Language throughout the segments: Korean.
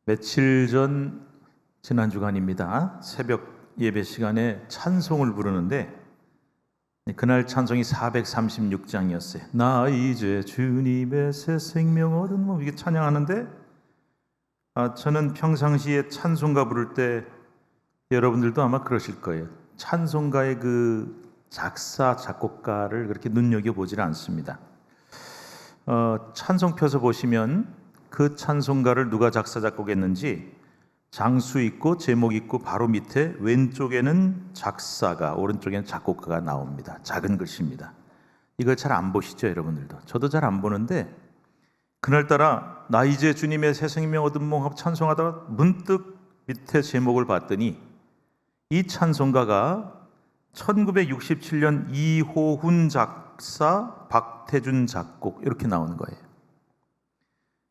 며칠 전 지난 주간입니다. 새벽 예배 시간에 찬송을 부르는데 그날 찬송이 436장이었어요. 나 이제 주님의 새 생명 얻은 이게 찬양하는데 저는 평상시에 찬송가 부를 때 여러분들도 아마 그러실 거예요. 찬송가의 그 작사 작곡가를 그렇게 눈여겨보질 않습니다. 찬송 펴서 보시면 그 찬송가를 누가 작사 작곡했는지 장수 있고 제목 있고 바로 밑에 왼쪽에는 작사가, 오른쪽에는 작곡가가 나옵니다. 작은 글씨입니다. 이걸 잘 안 보시죠, 여러분들도? 저도 잘 안 보는데 그날따라 나 이제 주님의 새 생명 얻은 몸 찬송하다가 문득 밑에 제목을 봤더니 이 찬송가가 1967년 이호훈 작사, 박태준 작곡 이렇게 나오는 거예요.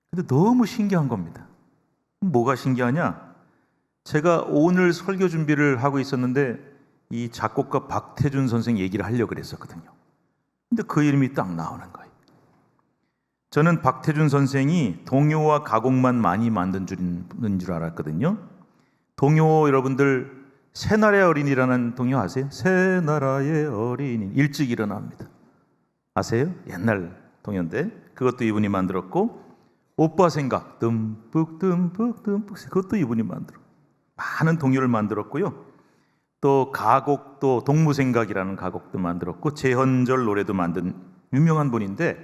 근데 너무 신기한 겁니다. 뭐가 신기하냐? 제가 오늘 설교 준비를 하고 있었는데 이 작곡가 박태준 선생 얘기를 하려고 그랬었거든요. 근데 그 이름이 딱 나오는 거예요. 저는 박태준 선생이 동요와 가곡만 많이 만든 줄 알았거든요. 동요 여러분들 새나라의 어린이라는 동요 아세요? 새나라의 어린이 일찍 일어납니다. 아세요? 옛날 동요인데 그것도 이분이 만들었고 오빠 생각 듬뿍 그것도 이분이 만들어 많은 동요를 만들었고요. 또 가곡도 동무생각이라는 가곡도 만들었고 제헌절 노래도 만든 유명한 분인데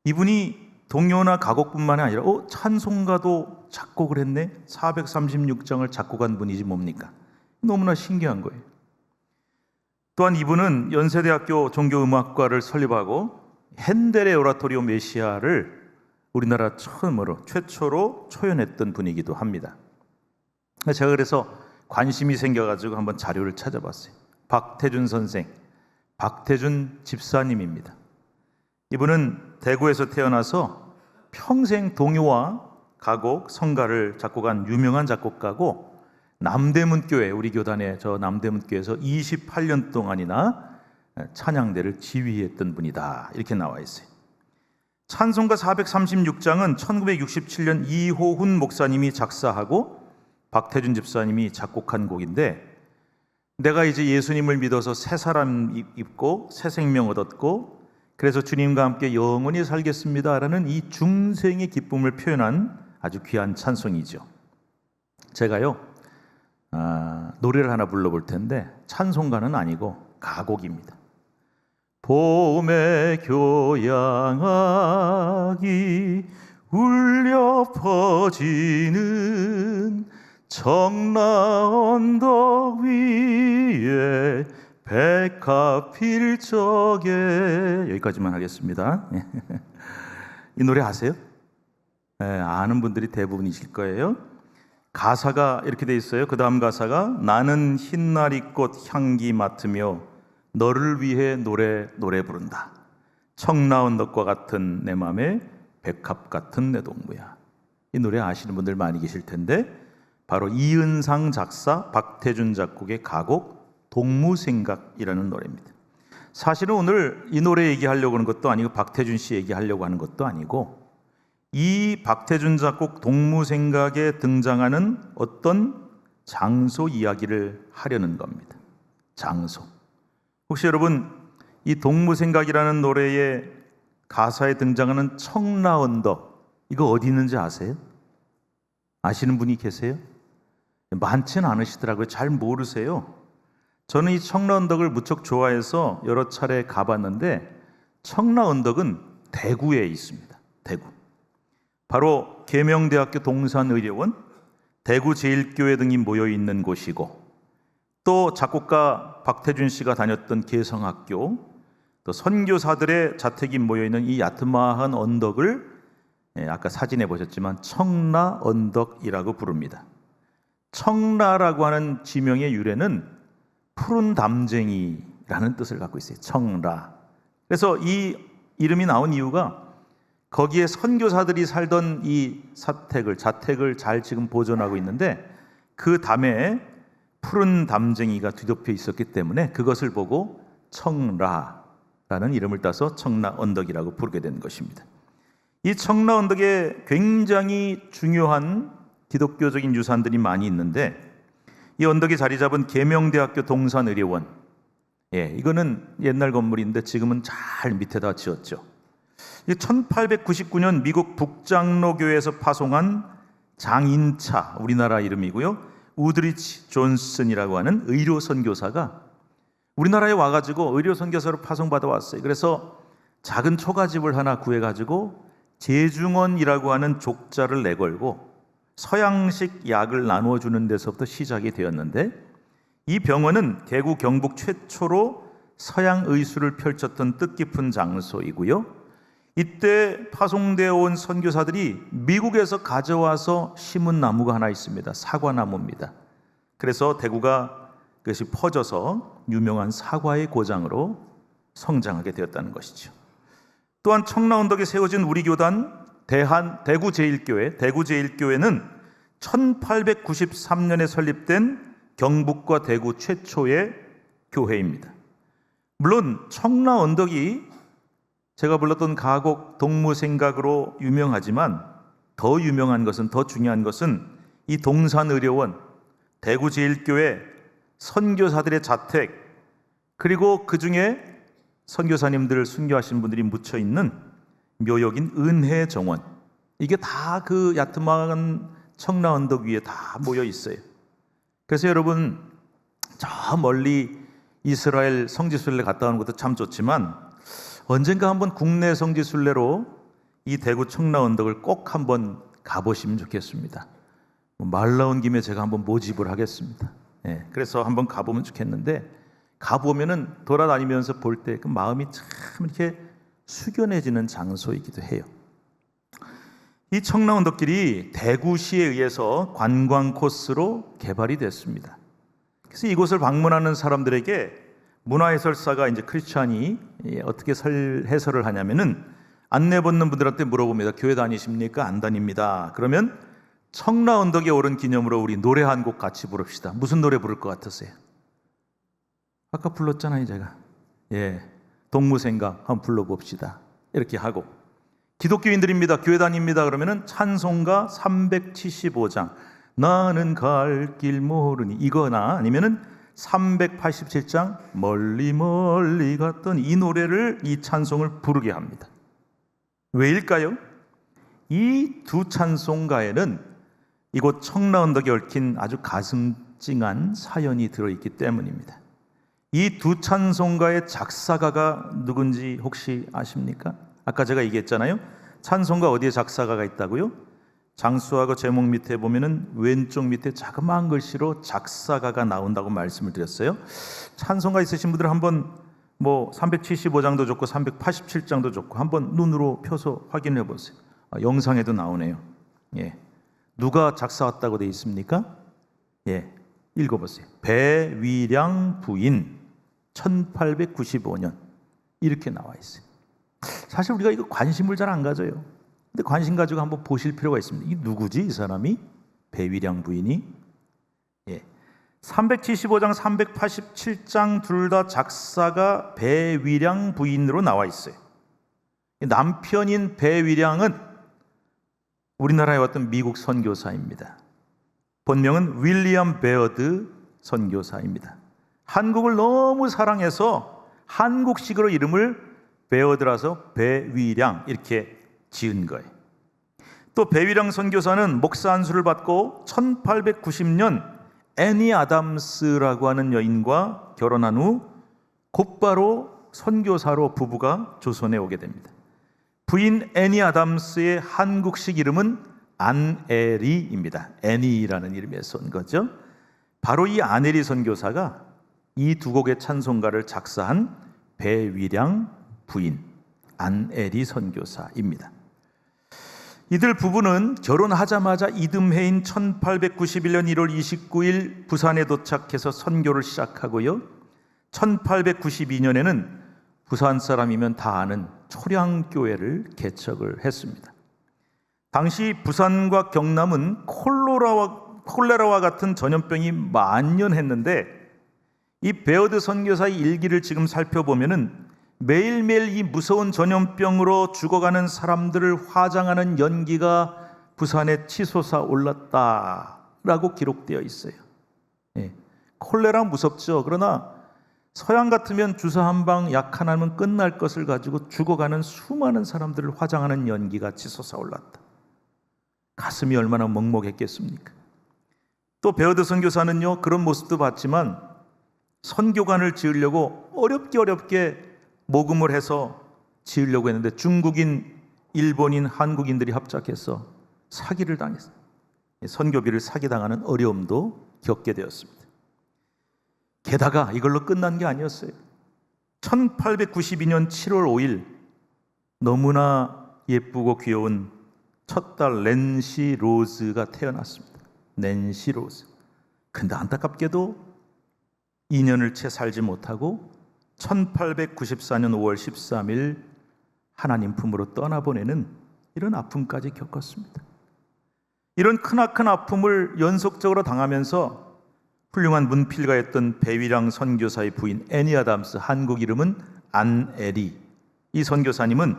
이분이 동요나 가곡뿐만 아니라 찬송가도 작곡을 했네. 436장을 작곡한 분이지 뭡니까? 너무나 신기한 거예요. 또한 이분은 연세대학교 종교음악과를 설립하고 핸델의 오라토리오 메시아를 우리나라 최초로 초연했던 분이기도 합니다. 제가 그래서 관심이 생겨가지고 한번 자료를 찾아봤어요. 박태준 선생, 박태준 집사님입니다. 이분은 대구에서 태어나서 평생 동요와 가곡, 성가를 작곡한 유명한 작곡가고 남대문교회, 우리 교단의 저 남대문교회에서 28년 동안이나 찬양대를 지휘했던 분이다. 이렇게 나와 있어요. 찬송가 436장은 1967년 이호훈 목사님이 작사하고 박태준 집사님이 작곡한 곡인데 내가 이제 예수님을 믿어서 새 사람 입고 새 생명 얻었고 그래서 주님과 함께 영원히 살겠습니다라는 이 중생의 기쁨을 표현한 아주 귀한 찬송이죠. 제가요 노래를 하나 불러볼 텐데 찬송가는 아니고 가곡입니다. 봄의 교향악이 울려 퍼지는 청라언덕 위에 백합 필 적에 여기까지만 하겠습니다. 이 노래 아세요? 네, 아는 분들이 대부분이실 거예요. 가사가 이렇게 돼 있어요. 그 다음 가사가 나는 흰나리꽃 향기 맡으며 너를 위해 노래 부른다. 청라언덕과 같은 내 맘에 백합 같은 내 동무야. 이 노래 아시는 분들 많이 계실 텐데 바로 이은상 작사, 박태준 작곡의 가곡 동무생각이라는 노래입니다. 사실은 오늘 이 노래 얘기하려고 하는 것도 아니고 박태준 씨 얘기하려고 하는 것도 아니고 이 박태준 작곡 동무생각에 등장하는 어떤 장소 이야기를 하려는 겁니다. 장소. 혹시 여러분 이 동무생각이라는 노래의 가사에 등장하는 청라언덕 이거 어디 있는지 아세요? 아시는 분이 계세요? 많지는 않으시더라고요. 잘 모르세요. 저는 이 청라언덕을 무척 좋아해서 여러 차례 가봤는데 청라언덕은 대구에 있습니다. 대구. 바로 계명대학교 동산의료원, 대구제일교회 등이 모여있는 곳이고 또 작곡가 박태준 씨가 다녔던 개성학교, 또 선교사들의 자택이 모여있는 이 야트마한 언덕을 아까 사진에 보셨지만 청라언덕이라고 부릅니다. 청라라고 하는 지명의 유래는 푸른 담쟁이라는 뜻을 갖고 있어요. 청라. 그래서 이 이름이 나온 이유가 거기에 선교사들이 살던 이 자택을 잘 지금 보존하고 있는데 그 담에 푸른 담쟁이가 뒤덮여 있었기 때문에 그것을 보고 청라라는 이름을 따서 청라언덕이라고 부르게 된 것입니다. 이 청라언덕에 굉장히 중요한 기독교적인 유산들이 많이 있는데 이 언덕에 자리 잡은 계명대학교 동산의료원, 이거는 옛날 건물인데 지금은 잘 밑에다 지었죠. 1899년 미국 북장로교회에서 파송한 장인차, 우리나라 이름이고요, 우드리치 존슨이라고 하는 의료 선교사가 우리나라에 와가지고 의료 선교사로 파송받아 왔어요. 그래서 작은 초가집을 하나 구해가지고 재중원이라고 하는 족자를 내걸고 서양식 약을 나누어 주는 데서부터 시작이 되었는데, 이 병원은 대구 경북 최초로 서양 의술을 펼쳤던 뜻깊은 장소이고요, 이때 파송되어 온 선교사들이 미국에서 가져와서 심은 나무가 하나 있습니다. 사과나무입니다. 그래서 대구가 그것이 퍼져서 유명한 사과의 고장으로 성장하게 되었다는 것이죠. 또한 청라언덕에 세워진 우리 교단 대구제일교회는 1893년에 설립된 경북과 대구 최초의 교회입니다. 물론 청라언덕이 제가 불렀던 가곡 동무생각으로 유명하지만 더 유명한 것은, 더 중요한 것은 이 동산의료원, 대구제일교회, 선교사들의 자택, 그리고 그 중에 선교사님들을 순교하신 분들이 묻혀 있는 묘역인 은혜정원, 이게 다 그 야트막한 청라언덕 위에 다 모여 있어요. 그래서 여러분, 저 멀리 이스라엘 성지순례 갔다 오는 것도 참 좋지만 언젠가 한번 국내 성지순례로 이 대구 청라언덕을 꼭 한번 가보시면 좋겠습니다. 말 나온 김에 제가 한번 모집을 하겠습니다. 그래서 한번 가보면 좋겠는데, 가보면은 돌아다니면서 볼 때 그 마음이 참 이렇게 숙연해지는 장소이기도 해요. 이 청라언덕길이 대구시에 의해서 관광 코스로 개발이 됐습니다. 그래서 이곳을 방문하는 사람들에게 문화해설사가, 이제 크리스찬이 어떻게 해설을 하냐면은, 안내 받는 분들한테 물어봅니다. 교회 다니십니까? 안 다닙니다. 그러면 청라언덕에 오른 기념으로 우리 노래 한 곡 같이 부릅시다. 무슨 노래 부를 것 같으세요? 아까 불렀잖아요, 제가. 동무생각 한번 불러봅시다. 이렇게 하고, 기독교인들입니다, 교회 다닙니다, 그러면은 찬송가 375장 나는 갈 길 모르니, 이거나 아니면은 387장 멀리 멀리 갔던 이 노래를, 이 찬송을 부르게 합니다. 왜일까요? 이 두 찬송가에는 이곳 청라언덕에 얽힌 아주 가슴 찡한 사연이 들어있기 때문입니다. 이 두 찬송가의 작사가가 누군지 혹시 아십니까? 아까 제가 얘기했잖아요. 찬송가 어디에 작사가가 있다고요? 장수하고 제목 밑에 보면은 왼쪽 밑에 자그마한 글씨로 작사가가 나온다고 말씀을 드렸어요. 찬송가 있으신 분들은 한번 375장도 좋고 387장도 좋고 한번 눈으로 펴서 확인해 보세요. 영상에도 나오네요. 누가 작사했다고 되어 있습니까? 읽어보세요. 배위량 부인 1895년 이렇게 나와 있어요. 사실 우리가 이거 관심을 잘 안 가져요. 근데 관심 가지고 한번 보실 필요가 있습니다. 이 누구지, 이 사람이? 배위량 부인이? 375장, 387장 둘 다 작사가 배위량 부인으로 나와 있어요. 남편인 배위량은 우리나라에 왔던 미국 선교사입니다. 본명은 윌리엄 베어드 선교사입니다. 한국을 너무 사랑해서 한국식으로 이름을 베어드라서 배위량 이렇게 지은 거예요. 또 배위량 선교사는 목사 안수를 받고 1890년 애니 아담스라고 하는 여인과 결혼한 후 곧바로 선교사로 부부가 조선에 오게 됩니다. 부인 애니 아담스의 한국식 이름은 안에리입니다. 애니라는 이름에서 온 거죠. 바로 이 안에리 선교사가 이 두 곡의 찬송가를 작사한 배위량 부인 안에리 선교사입니다. 이들 부부는 결혼하자마자 이듬해인 1891년 1월 29일 부산에 도착해서 선교를 시작하고요, 1892년에는 부산 사람이면 다 아는 초량교회를 개척을 했습니다. 당시 부산과 경남은 콜레라와 같은 전염병이 만연했는데, 이 베어드 선교사의 일기를 지금 살펴보면은 매일매일 이 무서운 전염병으로 죽어가는 사람들을 화장하는 연기가 부산에 치솟아 올랐다라고 기록되어 있어요. 예. 콜레라 무섭죠. 그러나 서양 같으면 주사 한 방 약 하나면 끝날 것을 가지고 죽어가는 수많은 사람들을 화장하는 연기가 치솟아 올랐다. 가슴이 얼마나 먹먹했겠습니까? 또 베어드 선교사는요, 그런 모습도 봤지만 선교관을 지으려고 어렵게 모금을 해서 지으려고 했는데 중국인, 일본인, 한국인들이 합작해서 사기를 당했어요. 선교비를 사기당하는 어려움도 겪게 되었습니다. 게다가 이걸로 끝난 게 아니었어요. 1892년 7월 5일 너무나 예쁘고 귀여운 첫 딸 낸시 로즈가 태어났습니다. 낸시 로즈. 근데 안타깝게도 2년을 채 살지 못하고 1894년 5월 13일 하나님 품으로 떠나보내는 이런 아픔까지 겪었습니다. 이런 크나큰 아픔을 연속적으로 당하면서 훌륭한 문필가였던 배위량 선교사의 부인 애니 아담스, 한국 이름은 안애리, 이 선교사님은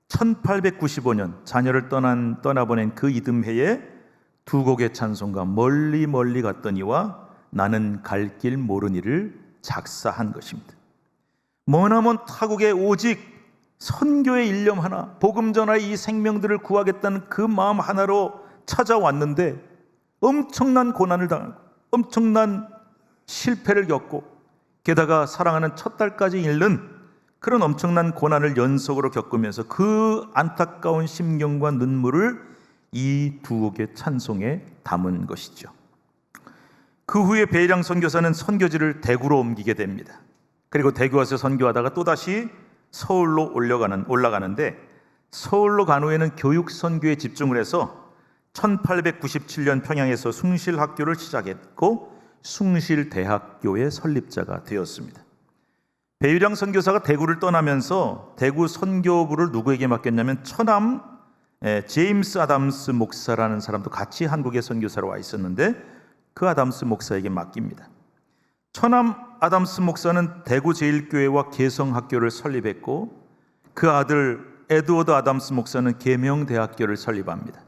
1895년 자녀를 떠나보낸 그 이듬해에 두 곡의 찬송가 멀리 갔더니와 나는 갈 길 모르니를 작사한 것입니다. 머나먼 타국에 오직 선교의 일념 하나, 복음 전하의 이 생명들을 구하겠다는 그 마음 하나로 찾아왔는데 엄청난 고난을 당하고 엄청난 실패를 겪고 게다가 사랑하는 첫 딸까지 잃는 그런 엄청난 고난을 연속으로 겪으면서 그 안타까운 심경과 눈물을 이 두 곡의 찬송에 담은 것이죠. 그 후에 배일양 선교사는 선교지를 대구로 옮기게 됩니다. 그리고 대구 와서 선교하다가 또다시 서울로 올라가는데 서울로 간 후에는 교육 선교에 집중을 해서 1897년 평양에서 숭실학교를 시작했고 숭실대학교의 설립자가 되었습니다. 배유량 선교사가 대구를 떠나면서 대구 선교부를 누구에게 맡겼냐면 처남 제임스 아담스 목사라는 사람도 같이 한국에 선교사로 와 있었는데 그 아담스 목사에게 맡깁니다. 처남 아담스 목사는 대구 제일교회와 개성학교를 설립했고 그 아들 에드워드 아담스 목사는 계명대학교를 설립합니다.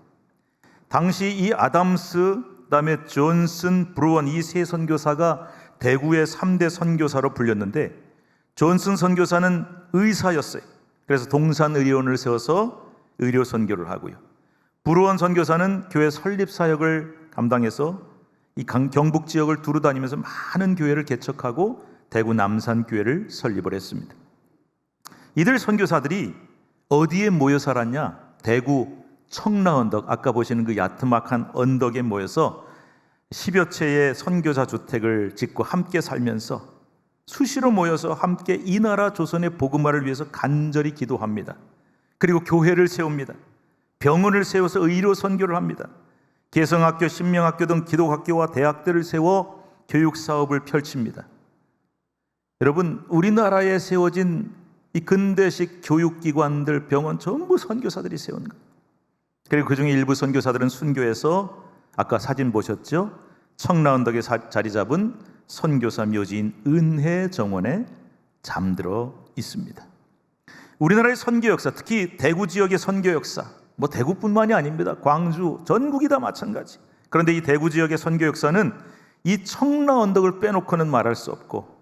당시 이 아담스, 그다음에 존슨, 브루원 이 세 선교사가 대구의 3대 선교사로 불렸는데 존슨 선교사는 의사였어요. 그래서 동산의료원을 세워서 의료 선교를 하고요. 브루원 선교사는 교회 설립 사역을 감당해서 이 경북 지역을 두루 다니면서 많은 교회를 개척하고 대구 남산교회를 설립을 했습니다. 이들 선교사들이 어디에 모여 살았냐? 대구 청라언덕, 아까 보시는 그 야트막한 언덕에 모여서 10여 채의 선교사 주택을 짓고 함께 살면서 수시로 모여서 함께 이 나라 조선의 복음화를 위해서 간절히 기도합니다. 그리고 교회를 세웁니다. 병원을 세워서 의료 선교를 합니다. 개성학교, 신명학교 등 기독학교와 대학들을 세워 교육사업을 펼칩니다. 여러분, 우리나라에 세워진 이 근대식 교육기관들, 병원 전부 선교사들이 세운 거예요. 그리고 그중에 일부 선교사들은 순교해서 아까 사진 보셨죠? 청라언덕에 자리 잡은 선교사 묘지인 은혜정원에 잠들어 있습니다. 우리나라의 선교 역사, 특히 대구 지역의 선교 역사, 뭐 대구뿐만이 아닙니다. 광주, 전국이 다 마찬가지. 그런데 이 대구 지역의 선교 역사는 이 청라언덕을 빼놓고는 말할 수 없고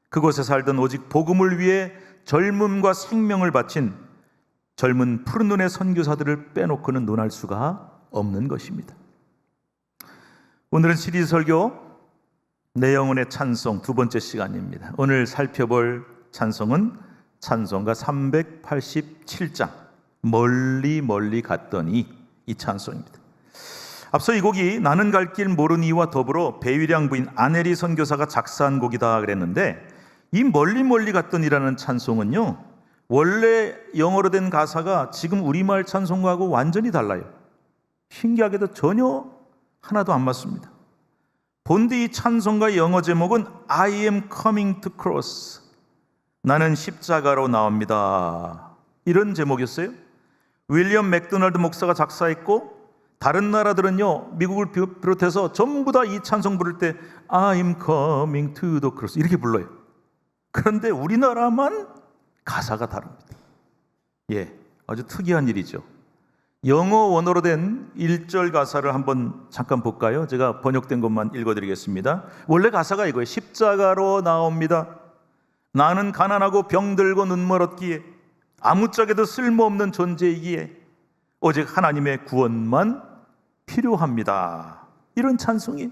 그곳에 살던 오직 복음을 위해 젊음과 생명을 바친 젊은 푸른 눈의 선교사들을 빼놓고는 논할 수가 없는 것입니다. 오늘은 시리즈 설교 내 영혼의 찬송 두 번째 시간입니다. 오늘 살펴볼 찬송은 찬송가 387장 멀리 갔더니 이 찬송입니다. 앞서 이 곡이 나는 갈 길 모르니와 더불어 배위량 부인 안혜리 선교사가 작사한 곡이다 그랬는데 이 멀리 갔더니라는 찬송은요 원래 영어로 된 가사가 지금 우리말 찬송가하고 완전히 달라요. 신기하게도 전혀 하나도 안 맞습니다. 본디 이 찬송가의 영어 제목은 I am coming to cross, 나는 십자가로 나옵니다, 이런 제목이었어요. 윌리엄 맥도날드 목사가 작사했고 다른 나라들은요 미국을 비롯해서 전부 다 이 찬송 부를 때 I am coming to the cross 이렇게 불러요. 그런데 우리나라만 가사가 다릅니다. 아주 특이한 일이죠. 영어 원어로 된 1절 가사를 한번 잠깐 볼까요? 제가 번역된 것만 읽어드리겠습니다. 원래 가사가 이거예요. 십자가로 나옵니다. 나는 가난하고 병들고 눈멀었기에 아무짝에도 쓸모없는 존재이기에 오직 하나님의 구원만 필요합니다. 이런 찬송이에요.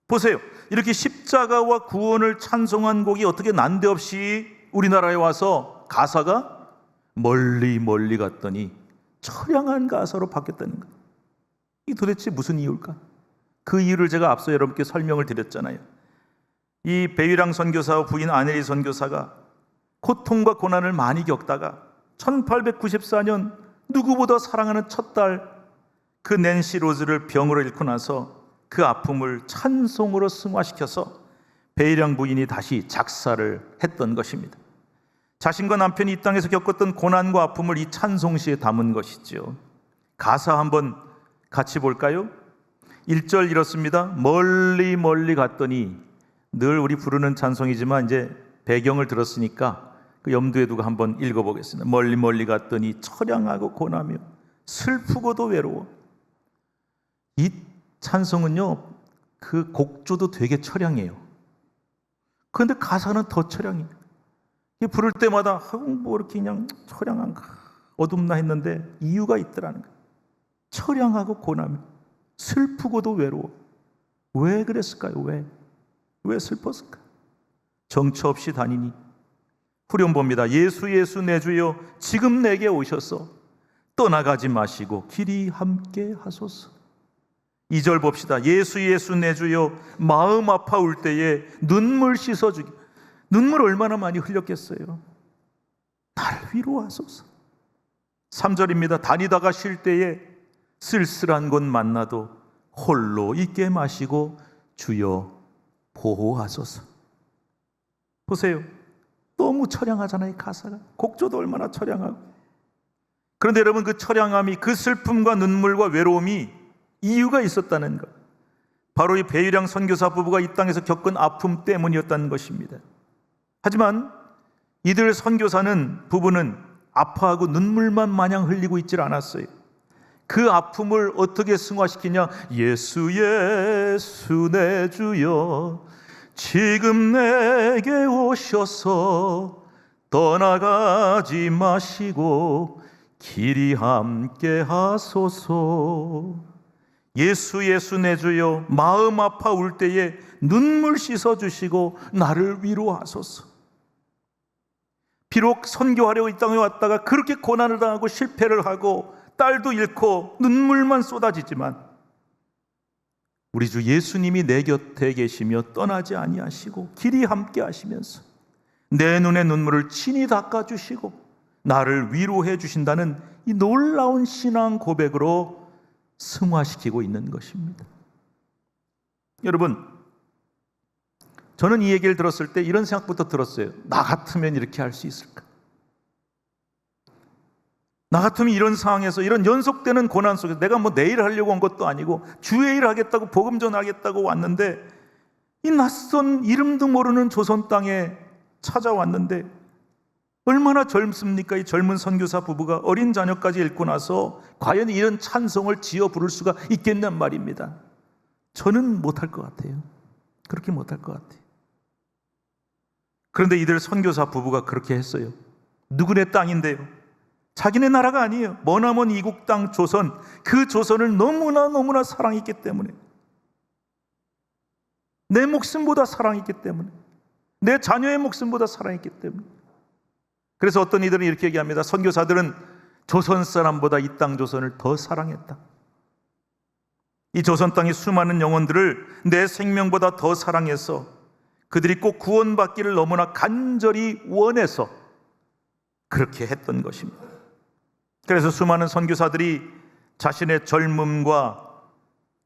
보세요. 이렇게 십자가와 구원을 찬송한 곡이 어떻게 난데없이 우리나라에 와서 가사가 멀리 멀리 갔더니 처량한 가사로 바뀌었다는 거예요. 이 도대체 무슨 이유일까? 그 이유를 제가 앞서 여러분께 설명을 드렸잖아요. 이 배유량 선교사와 부인 아내리 선교사가 고통과 고난을 많이 겪다가 1894년 누구보다 사랑하는 첫 딸 그 낸시 로즈를 병으로 잃고 나서 그 아픔을 찬송으로 승화시켜서 배유량 부인이 다시 작사를 했던 것입니다. 자신과 남편이 이 땅에서 겪었던 고난과 아픔을 이 찬송시에 담은 것이죠. 가사 한번 같이 볼까요? 1절 이렇습니다. 멀리 멀리 갔더니, 늘 우리 부르는 찬송이지만 이제 배경을 들었으니까 그 염두에 두고 한번 읽어보겠습니다. 멀리 멀리 갔더니 처량하고 고나며 슬프고도 외로워. 이 찬송은요, 그 곡조도 되게 처량해요. 그런데 가사는 더 처량해요. 부를 때마다 뭐 이렇게 그냥 처량한가, 어둡나 했는데 이유가 있더라는 거예요. 처량하고 고나며 슬프고도 외로워. 왜 그랬을까요? 왜 슬펐을까? 정처 없이 다니니. 후렴 봅니다. 예수 예수 내 주여 지금 내게 오셔서 떠나가지 마시고 길이 함께 하소서. 2절 봅시다. 예수 예수 내 주여 마음 아파올 때에 눈물 씻어주기. 눈물 얼마나 많이 흘렸겠어요. 나를 위로하소서. 3절입니다. 다니다가 쉴 때에 쓸쓸한 곳 만나도 홀로 있게 마시고 주여 보호하소서. 보세요. 너무 처량하잖아요. 가사가. 곡조도 얼마나 처량하고. 그런데 여러분, 그 처량함이, 그 슬픔과 눈물과 외로움이 이유가 있었다는 것, 바로 이 배유량 선교사 부부가 이 땅에서 겪은 아픔 때문이었다는 것입니다. 하지만 이들 선교사는, 부부는 아파하고 눈물만 마냥 흘리고 있질 않았어요. 그 아픔을 어떻게 승화시키냐? 예수 예수 내 주여 지금 내게 오셔서 떠나가지 마시고 길이 함께 하소서. 예수 예수 내 주여 마음 아파올 때에 눈물 씻어주시고 나를 위로하소서. 비록 선교하려고 이 땅에 왔다가 그렇게 고난을 당하고 실패를 하고 딸도 잃고 눈물만 쏟아지지만 우리 주 예수님이 내 곁에 계시며 떠나지 아니하시고 길이 함께 하시면서 내 눈의 눈물을 친히 닦아주시고 나를 위로해 주신다는 이 놀라운 신앙 고백으로 승화시키고 있는 것입니다. 여러분, 저는 이 얘기를 들었을 때 이런 생각부터 들었어요. 나 같으면 이렇게 할 수 있을까? 나 같으면 이런 상황에서, 이런 연속되는 고난 속에서, 내가 뭐 내일 하려고 온 것도 아니고 주의 일 하겠다고, 복음 전하겠다고 왔는데 이 낯선 이름도 모르는 조선 땅에 찾아왔는데 얼마나 젊습니까? 이 젊은 선교사 부부가 어린 자녀까지 잃고 나서 과연 이런 찬송을 지어 부를 수가 있겠냔 말입니다. 저는 못할 것 같아요. 그렇게 못할 것 같아요. 그런데 이들 선교사 부부가 그렇게 했어요. 누구네 땅인데요? 자기네 나라가 아니에요. 머나먼 이국 땅 조선, 그 조선을 너무나 사랑했기 때문에, 내 목숨보다 사랑했기 때문에, 내 자녀의 목숨보다 사랑했기 때문에. 그래서 어떤 이들은 이렇게 얘기합니다. 선교사들은 조선 사람보다 이 땅 조선을 더 사랑했다. 이 조선 땅의 수많은 영혼들을 내 생명보다 더 사랑해서 그들이 꼭 구원받기를 너무나 간절히 원해서 그렇게 했던 것입니다. 그래서 수많은 선교사들이 자신의 젊음과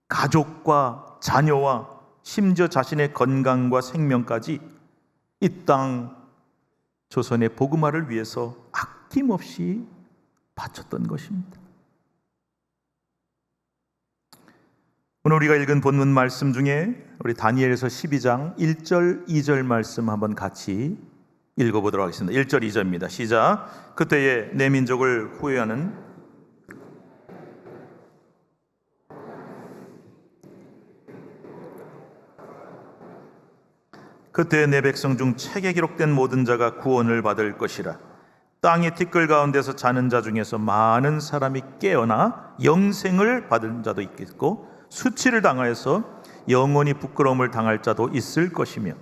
가족과 자녀와 심지어 자신의 건강과 생명까지 이 땅 조선의 복음화를 위해서 아낌없이 바쳤던 것입니다. 오늘 우리가 읽은 본문 말씀 중에 우리 다니엘서 12장 1절 2절 말씀 한번 같이 읽어보도록 하겠습니다. 1절 2절입니다. 시작. 그때에 내 민족을 후회하는 그때 내 백성 중 책에 기록된 모든 자가 구원을 받을 것이라. 땅의 티끌 가운데서 자는 자 중에서 많은 사람이 깨어나 영생을 받은 자도 있겠고 수치를 당하여서 영원히 부끄러움을 당할 자도 있을 것이며.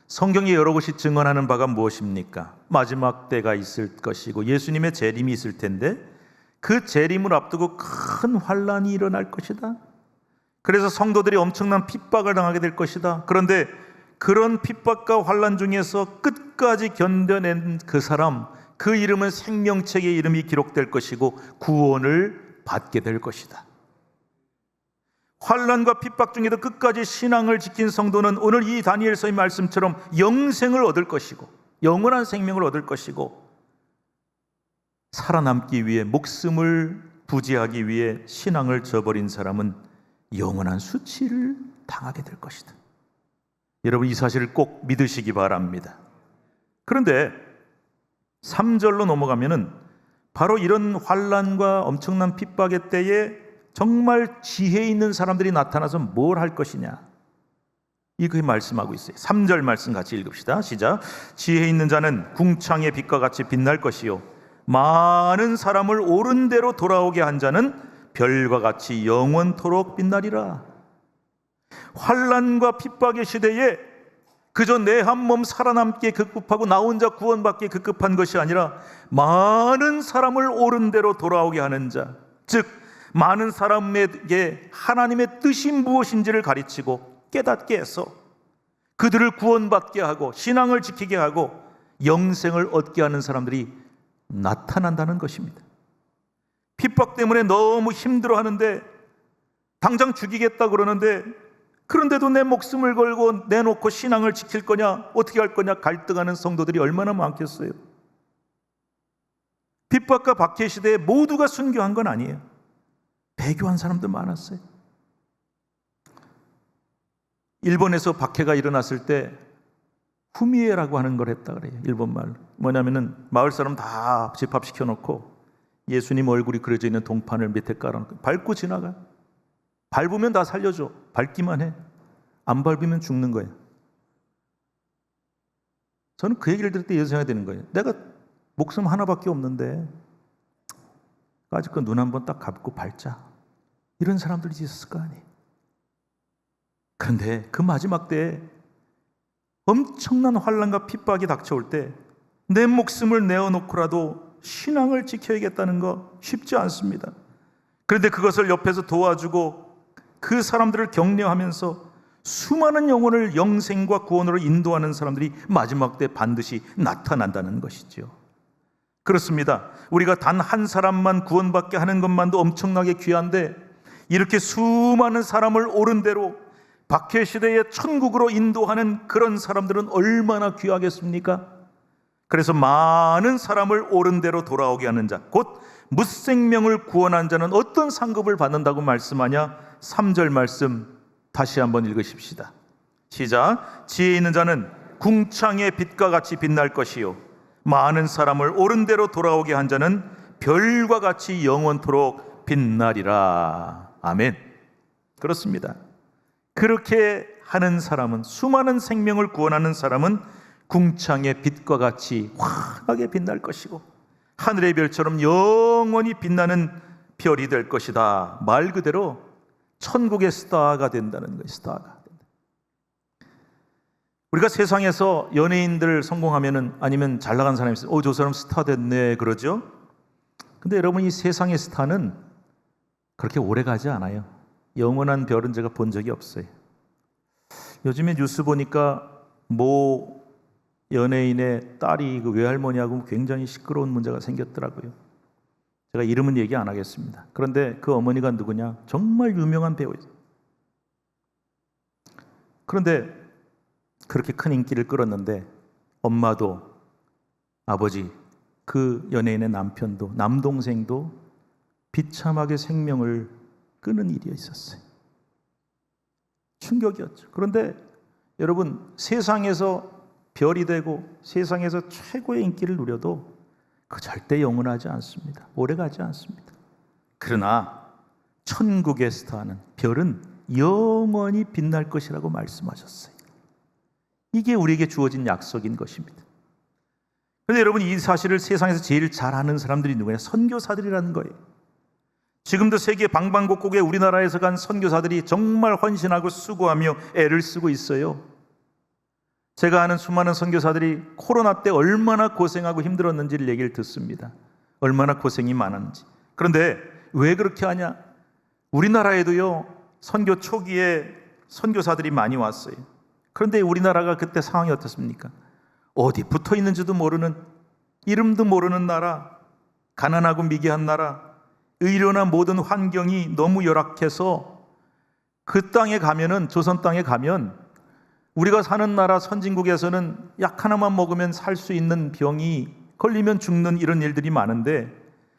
성경이 여러 곳이 증언하는 바가 무엇입니까? 마지막 때가 있을 것이고 예수님의 재림이 있을 텐데 그 재림을 앞두고 큰 환란이 일어날 것이다. 그래서 성도들이 엄청난 핍박을 당하게 될 것이다. 그런데 그런 핍박과 환란 중에서 끝까지 견뎌낸 그 사람, 그 이름은 생명책에 이름이 기록될 것이고 구원을 받게 될 것이다. 환란과 핍박 중에도 끝까지 신앙을 지킨 성도는 오늘 이 다니엘서의 말씀처럼 영생을 얻을 것이고 영원한 생명을 얻을 것이고 살아남기 위해 목숨을 부지하기 위해 신앙을 저버린 사람은 영원한 수치를 당하게 될 것이다. 여러분 이 사실을 꼭 믿으시기 바랍니다. 그런데 3절로 넘어가면은 바로 이런 환란과 엄청난 핍박의 때에 정말 지혜 있는 사람들이 나타나서 뭘 할 것이냐, 이거 말씀하고 있어요. 3절 말씀 같이 읽읍시다. 시작. 지혜 있는 자는 궁창의 빛과 같이 빛날 것이요 많은 사람을 옳은 대로 돌아오게 한 자는 별과 같이 영원토록 빛나리라. 환난과 핍박의 시대에 그저 내 한 몸 살아남기에 급급하고 나 혼자 구원받기에 급급한 것이 아니라 많은 사람을 옳은 대로 돌아오게 하는 자, 즉 많은 사람에게 하나님의 뜻이 무엇인지를 가르치고 깨닫게 해서 그들을 구원받게 하고 신앙을 지키게 하고 영생을 얻게 하는 사람들이 나타난다는 것입니다. 핍박 때문에 너무 힘들어하는데 당장 죽이겠다 그러는데 그런데도 내 목숨을 걸고 내놓고 신앙을 지킬 거냐 어떻게 할 거냐 갈등하는 성도들이 얼마나 많겠어요. 핍박과 박해 시대에 모두가 순교한 건 아니에요. 배교한 사람도 많았어요. 일본에서 박해가 일어났을 때 후미에라고 하는 걸 했다 그래요. 일본 말로 뭐냐면은 마을 사람 다 집합시켜 놓고 예수님 얼굴이 그려져 있는 동판을 밑에 깔아놓고 밟고 지나가. 밟으면 다 살려줘. 밟기만 해. 안 밟으면 죽는 거예요. 저는 그 얘기를 들을 때 이런 생각이 드는 거예요. 내가 목숨 하나밖에 없는데 까짓 눈 한번 딱 감고 밟자. 이런 사람들이 있었을 거 아니에요. 그런데 그 마지막 때에 엄청난 환난과 핍박이 닥쳐올 때 내 목숨을 내어놓고라도 신앙을 지켜야겠다는 거 쉽지 않습니다. 그런데 그것을 옆에서 도와주고 그 사람들을 격려하면서 수많은 영혼을 영생과 구원으로 인도하는 사람들이 마지막 때 반드시 나타난다는 것이죠. 그렇습니다. 우리가 단 한 사람만 구원받게 하는 것만도 엄청나게 귀한데 이렇게 수많은 사람을 옳은 대로 박해 시대의 천국으로 인도하는 그런 사람들은 얼마나 귀하겠습니까? 그래서 많은 사람을 옳은 대로 돌아오게 하는 자, 곧 무생명을 구원한 자는 어떤 상급을 받는다고 말씀하냐? 3절 말씀 다시 한번 읽으십시다. 시작. 지혜 있는 자는 궁창의 빛과 같이 빛날 것이요 많은 사람을 옳은 대로 돌아오게 한 자는 별과 같이 영원토록 빛나리라. 아멘. 그렇습니다. 그렇게 하는 사람은, 수많은 생명을 구원하는 사람은 궁창의 빛과 같이 환하게 빛날 것이고 하늘의 별처럼 영원히 빛나는 별이 될 것이다. 말 그대로 천국의 스타가 된다는 거예요. 스타가. 우리가 세상에서 연예인들 성공하면은 아니면 잘 나간 사람이 있어요. 저 사람 스타 됐네 그러죠. 근데 여러분 이 세상의 스타는 그렇게 오래 가지 않아요. 영원한 별은 제가 본 적이 없어요. 요즘에 뉴스 보니까 모 연예인의 딸이 그 외할머니하고 굉장히 시끄러운 문제가 생겼더라고요. 제가 이름은 얘기 안 하겠습니다. 그런데 그 어머니가 누구냐? 정말 유명한 배우예요. 그런데 그렇게 큰 인기를 끌었는데 엄마도 아버지, 그 연예인의 남편도 남동생도 비참하게 생명을 끊은 일이 있었어요. 충격이었죠. 그런데 여러분 세상에서 별이 되고 세상에서 최고의 인기를 누려도 그 절대 영원하지 않습니다. 오래가지 않습니다. 그러나 천국의 스타는 별은 영원히 빛날 것이라고 말씀하셨어요. 이게 우리에게 주어진 약속인 것입니다. 그런데 여러분, 이 사실을 세상에서 제일 잘 아는 사람들이 누구냐? 선교사들이라는 거예요. 지금도 세계 방방곡곡에 우리나라에서 간 선교사들이 정말 헌신하고 수고하며 애를 쓰고 있어요. 제가 아는 수많은 선교사들이 코로나 때 얼마나 고생하고 힘들었는지를 얘기를 듣습니다. 얼마나 고생이 많았는지. 그런데 왜 그렇게 하냐? 우리나라에도요, 선교 초기에 선교사들이 많이 왔어요. 그런데 우리나라가 그때 상황이 어떻습니까? 어디 붙어 있는지도 모르는, 이름도 모르는 나라, 가난하고 미개한 나라, 의료나 모든 환경이 너무 열악해서 그 땅에 가면은, 조선 땅에 가면 우리가 사는 나라 선진국에서는 약 하나만 먹으면 살 수 있는 병이 걸리면 죽는 이런 일들이 많은데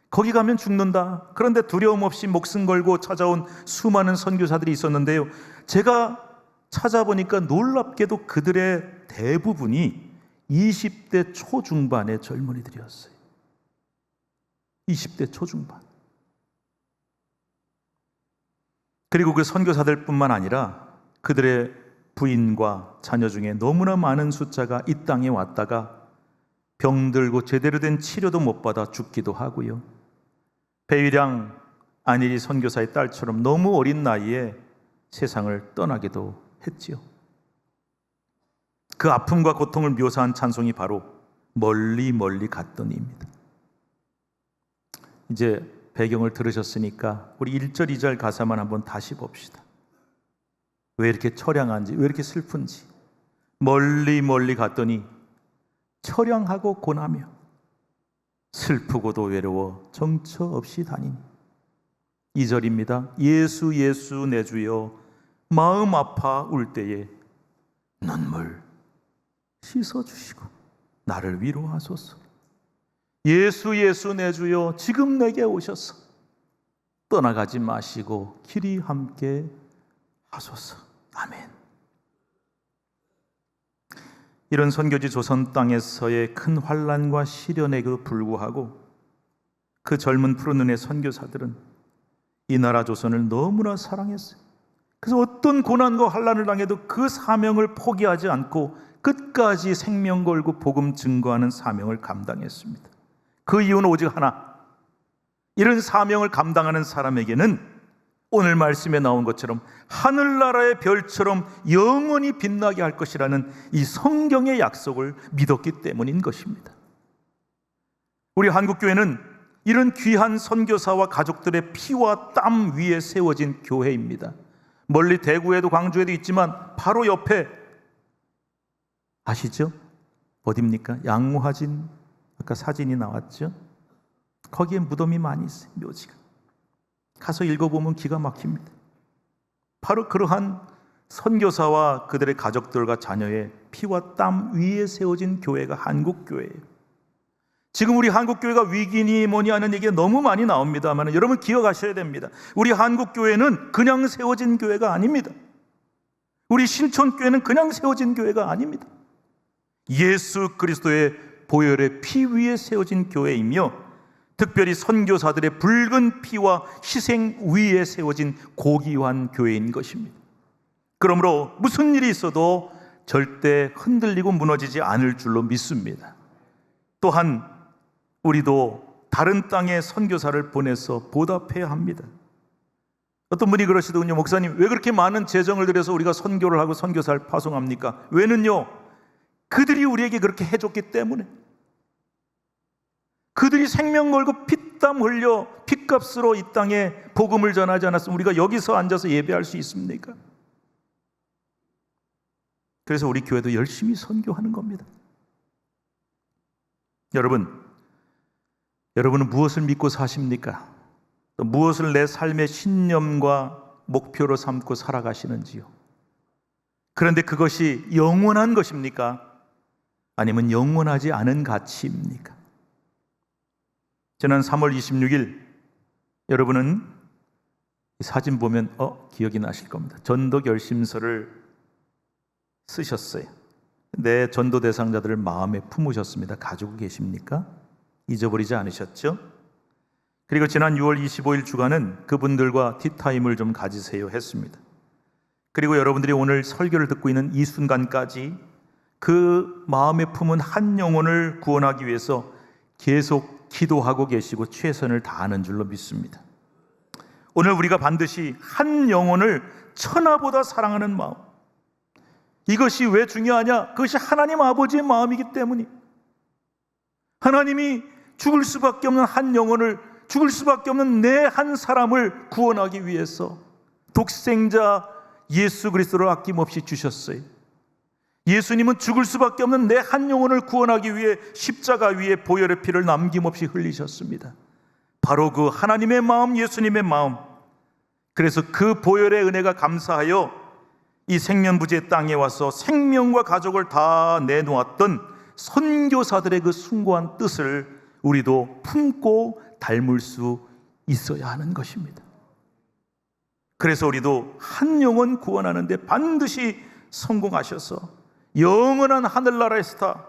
거기 가면 죽는다. 그런데 두려움 없이 목숨 걸고 찾아온 수많은 선교사들이 있었는데요, 제가 찾아보니까 놀랍게도 그들의 대부분이 20대 초중반의 젊은이들이었어요. 20대 초중반. 그리고 그 선교사들뿐만 아니라 그들의 부인과 자녀 중에 너무나 많은 숫자가 이 땅에 왔다가 병들고 제대로 된 치료도 못 받아 죽기도 하고요. 배위량 안일이 선교사의 딸처럼 너무 어린 나이에 세상을 떠나기도 했지요. 그 아픔과 고통을 묘사한 찬송이 바로 멀리 멀리 갔더니입니다. 이제 배경을 들으셨으니까 우리 1절 2절 가사만 한번 다시 봅시다. 왜 이렇게 처량한지, 왜 이렇게 슬픈지. 멀리 멀리 갔더니 처량하고 고나며 슬프고도 외로워 정처 없이 다니니. 2절입니다. 예수 예수 내 주여 마음 아파 울 때에 눈물 씻어주시고 나를 위로하소서. 예수 예수 내 주여 지금 내게 오셔서 떠나가지 마시고 길이 함께 하소서. 아멘. 이런 선교지 조선 땅에서의 큰 환난과 시련에도 불구하고 그 젊은 푸른 눈의 선교사들은 이 나라 조선을 너무나 사랑했어요. 그래서 어떤 고난과 환난을 당해도 그 사명을 포기하지 않고 끝까지 생명 걸고 복음 증거하는 사명을 감당했습니다. 그 이유는 오직 하나. 이런 사명을 감당하는 사람에게는 오늘 말씀에 나온 것처럼 하늘나라의 별처럼 영원히 빛나게 할 것이라는 이 성경의 약속을 믿었기 때문인 것입니다. 우리 한국교회는 이런 귀한 선교사와 가족들의 피와 땀 위에 세워진 교회입니다. 멀리 대구에도 광주에도 있지만 바로 옆에 아시죠? 어디입니까? 양화진, 아까 사진이 나왔죠? 거기에 무덤이 많이 있어요. 묘지가. 가서 읽어보면 기가 막힙니다. 바로 그러한 선교사와 그들의 가족들과 자녀의 피와 땀 위에 세워진 교회가 한국교회예요. 지금 우리 한국교회가 위기니 뭐니 하는 얘기가 너무 많이 나옵니다만 여러분 기억하셔야 됩니다. 우리 한국교회는 그냥 세워진 교회가 아닙니다. 우리 신촌교회는 그냥 세워진 교회가 아닙니다. 예수 그리스도의 보혈의 피 위에 세워진 교회이며 특별히 선교사들의 붉은 피와 희생 위에 세워진 고귀한 교회인 것입니다. 그러므로 무슨 일이 있어도 절대 흔들리고 무너지지 않을 줄로 믿습니다. 또한 우리도 다른 땅에 선교사를 보내서 보답해야 합니다. 어떤 분이 그러시더군요. 목사님, 왜 그렇게 많은 재정을 들여서 우리가 선교를 하고 선교사를 파송합니까? 왜는요, 그들이 우리에게 그렇게 해줬기 때문에. 그들이 생명 걸고 피땀 흘려 핏값으로 이 땅에 복음을 전하지 않았으면 우리가 여기서 앉아서 예배할 수 있습니까? 그래서 우리 교회도 열심히 선교하는 겁니다. 여러분은 무엇을 믿고 사십니까? 또 무엇을 내 삶의 신념과 목표로 삼고 살아가시는지요? 그런데 그것이 영원한 것입니까? 아니면 영원하지 않은 가치입니까? 지난 3월 26일 여러분은 이 사진 보면 기억이 나실 겁니다. 전도 결심서를 쓰셨어요. 내 전도 대상자들을 마음에 품으셨습니다. 가지고 계십니까? 잊어버리지 않으셨죠? 그리고 지난 6월 25일 주간은 그분들과 티타임을 좀 가지세요 했습니다. 그리고 여러분들이 오늘 설교를 듣고 있는 이 순간까지 그 마음에 품은 한 영혼을 구원하기 위해서 계속 기도하고 계시고 최선을 다하는 줄로 믿습니다. 오늘 우리가 반드시 한 영혼을 천하보다 사랑하는 마음, 이것이 왜 중요하냐? 그것이 하나님 아버지의 마음이기 때문이에요. 하나님이 죽을 수밖에 없는 한 영혼을, 죽을 수밖에 없는 내 한 사람을 구원하기 위해서 독생자 예수 그리스도를 아낌없이 주셨어요. 예수님은 죽을 수밖에 없는 내 한 영혼을 구원하기 위해 십자가 위에 보혈의 피를 남김없이 흘리셨습니다. 바로 그 하나님의 마음, 예수님의 마음. 그래서 그 보혈의 은혜가 감사하여 이 생면부지의 땅에 와서 생명과 가족을 다 내놓았던 선교사들의 그 숭고한 뜻을 우리도 품고 닮을 수 있어야 하는 것입니다. 그래서 우리도 한 영혼 구원하는데 반드시 성공하셔서 영원한 하늘나라의 스타,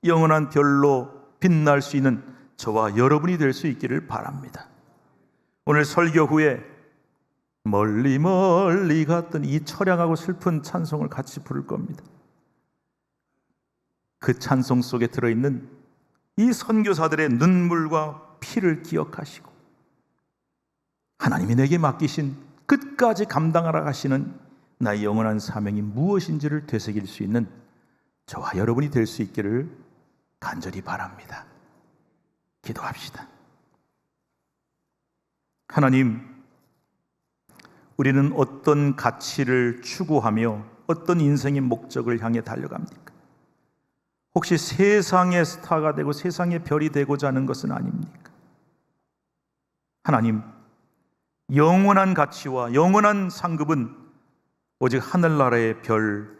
영원한 별로 빛날 수 있는 저와 여러분이 될 수 있기를 바랍니다. 오늘 설교 후에 멀리 멀리 갔던 이 처량하고 슬픈 찬송을 같이 부를 겁니다. 그 찬송 속에 들어있는 이 선교사들의 눈물과 피를 기억하시고 하나님이 내게 맡기신 끝까지 감당하라 하시는 나의 영원한 사명이 무엇인지를 되새길 수 있는 저와 여러분이 될 수 있기를 간절히 바랍니다. 기도합시다. 하나님, 우리는 어떤 가치를 추구하며 어떤 인생의 목적을 향해 달려갑니까? 혹시 세상의 스타가 되고 세상의 별이 되고자 하는 것은 아닙니까? 하나님, 영원한 가치와 영원한 상급은 오직 하늘나라의 별,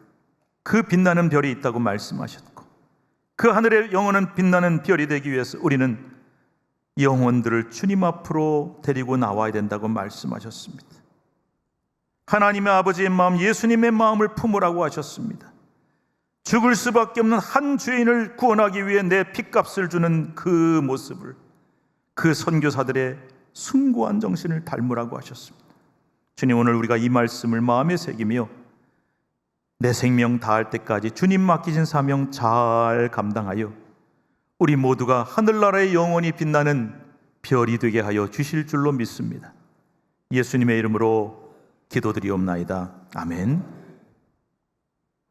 그 빛나는 별이 있다고 말씀하셨고, 그 하늘의 영원한 빛나는 별이 되기 위해서 우리는 영혼들을 주님 앞으로 데리고 나와야 된다고 말씀하셨습니다. 하나님의 아버지의 마음, 예수님의 마음을 품으라고 하셨습니다. 죽을 수밖에 없는 한 죄인을 구원하기 위해 내 핏값을 주는 그 모습을, 그 선교사들의 숭고한 정신을 닮으라고 하셨습니다. 주님, 오늘 우리가 이 말씀을 마음에 새기며 내 생명 다할 때까지 주님 맡기신 사명 잘 감당하여 우리 모두가 하늘나라의 영원히 빛나는 별이 되게 하여 주실 줄로 믿습니다. 예수님의 이름으로 기도드리옵나이다. 아멘.